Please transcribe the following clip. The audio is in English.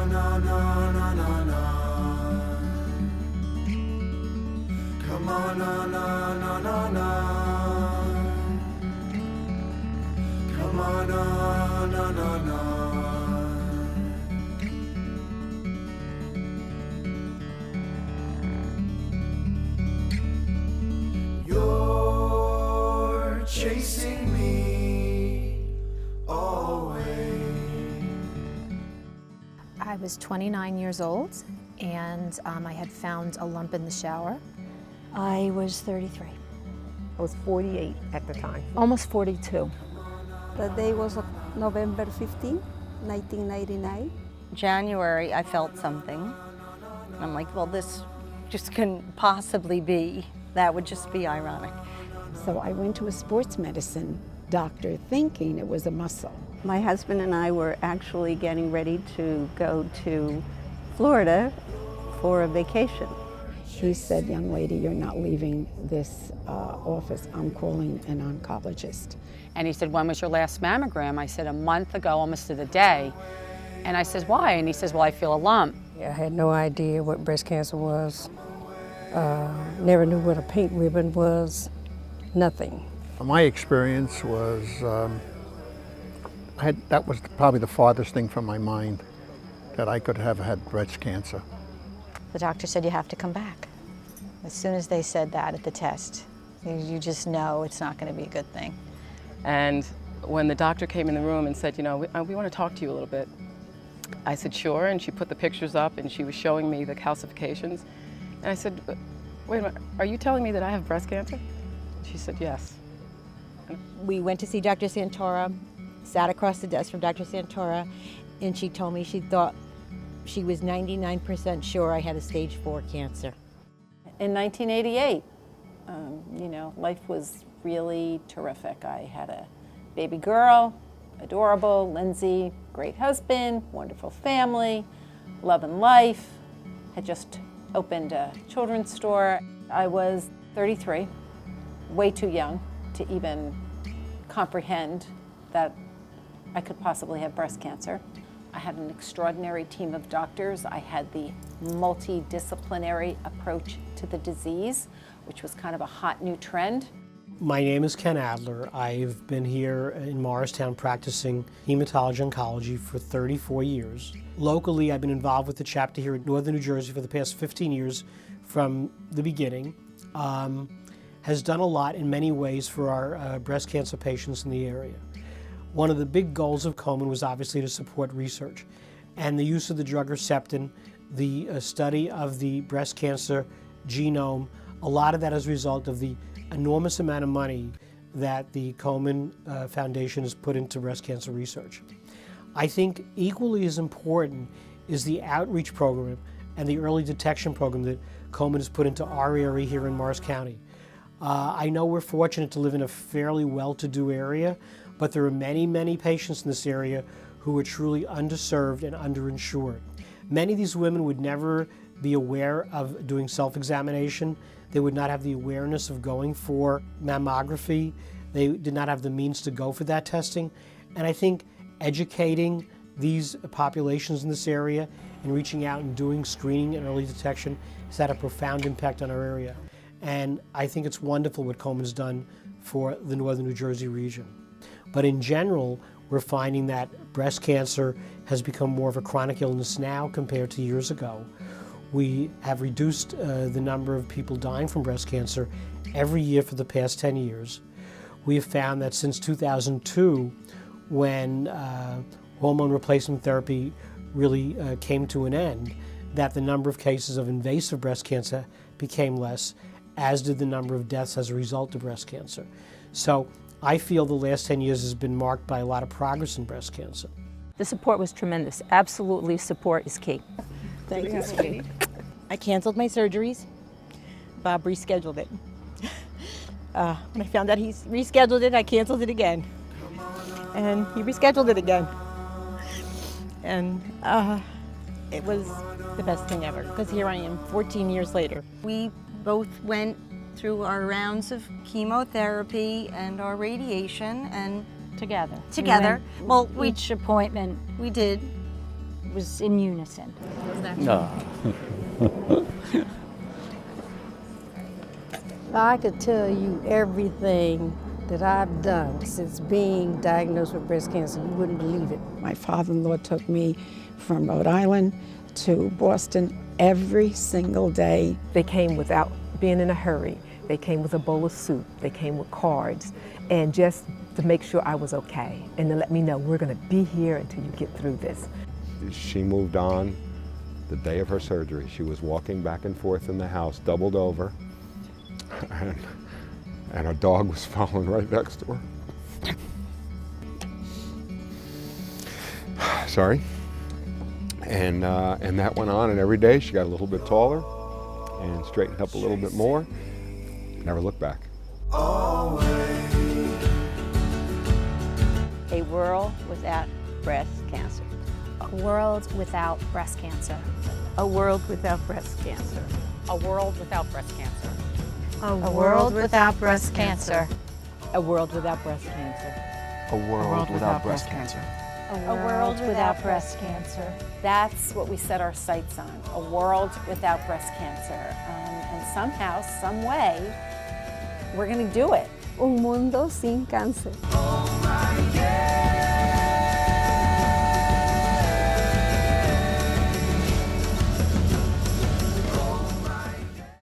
na na na na na. Come on na na na na na. Come on na na na na. You're chasing me away. I was 29 years old, and I had found a lump in the shower. I was 33. I was 48 at the time. Almost 42. The day was November 15, 1999. January, I felt something. And I'm like, well, this just couldn't possibly be. That would just be ironic. So I went to a sports medicine doctor thinking it was a muscle. My husband and I were actually getting ready to go to Florida for a vacation. He said, young lady, you're not leaving this office. I'm calling an oncologist. And he said, when was your last mammogram? I said, a month ago, almost to the day. And I said, why? And he says, well, I feel a lump. Yeah, I had no idea what breast cancer was. Never knew what a pink ribbon was. Nothing. My experience was, that was probably the farthest thing from my mind that I could have had breast cancer. The doctor said you have to come back. As soon as they said that at the test, you just know it's not going to be a good thing. And when the doctor came in the room and said, you know, we want to talk to you a little bit, I said, sure, and she put the pictures up and she was showing me the calcifications. And I said, wait a minute, are you telling me that I have breast cancer? She said, yes. We went to see Dr. Santora, sat across the desk from Dr. Santora, and she told me she thought she was 99% sure I had a stage 4 cancer. In 1988, you know, life was really terrific. I had a baby girl, adorable, Lindsay, great husband, wonderful family, love and life, had just opened a children's store. I was 33, way too young to even comprehend that I could possibly have breast cancer. I had an extraordinary team of doctors. I had the multidisciplinary approach to the disease, which was kind of a hot new trend. My name is Ken Adler. I've been here in Morristown practicing hematology oncology for 34 years. Locally, I've been involved with the chapter here in Northern New Jersey for the past 15 years from the beginning. Has done a lot in many ways for our breast cancer patients in the area. One of the big goals of Komen was obviously to support research and the use of the drug Herceptin, the study of the breast cancer genome. A lot of that as a result of the enormous amount of money that the Komen Foundation has put into breast cancer research. I think equally as important is the outreach program and the early detection program that Komen has put into our area here in Morris County. I know we're fortunate to live in a fairly well-to-do area, but there are many, many patients in this area who are truly underserved and underinsured. Many of these women would never be aware of doing self-examination. They would not have the awareness of going for mammography. They did not have the means to go for that testing. And I think educating these populations in this area and reaching out and doing screening and early detection has had a profound impact on our area. And I think it's wonderful what Komen's done for the Northern New Jersey region. But in general, we're finding that breast cancer has become more of a chronic illness now compared to years ago. We have reduced the number of people dying from breast cancer every year for the past 10 years. We have found that since 2002, when hormone replacement therapy really came to an end, that the number of cases of invasive breast cancer became less, as did the number of deaths as a result of breast cancer. So I feel the last 10 years has been marked by a lot of progress in breast cancer. The support was tremendous. Absolutely, support is key. Thank you, sweetie. I canceled my surgeries. Bob rescheduled it. When I found out he rescheduled it, I canceled it again. And he rescheduled it again. And it was the best thing ever, because here I am 14 years later. We both went through our rounds of chemotherapy and our radiation, and together. Well, each appointment. We did. was in unison. No. I could tell you everything that I've done since being diagnosed with breast cancer. You wouldn't believe it. My father-in-law took me from Rhode Island to Boston every single day. They came without being in a hurry. They came with a bowl of soup. They came with cards, and just to make sure I was okay and to let me know we're going to be here until you get through this. She moved on the day of her surgery. She was walking back and forth in the house, doubled over, and a dog was following right next to her. Sorry. And that went on, and every day she got a little bit taller and straightened up a little bit more. Never looked back. A world without breast cancer. A world without breast cancer. A world without breast cancer. A world without breast cancer. A world without breast cancer. A world without breast cancer. A world without breast cancer. A world without breast cancer. That's what we set our sights on, a world without breast cancer. And somehow, some way, we're going to do it. Un mundo sin cáncer.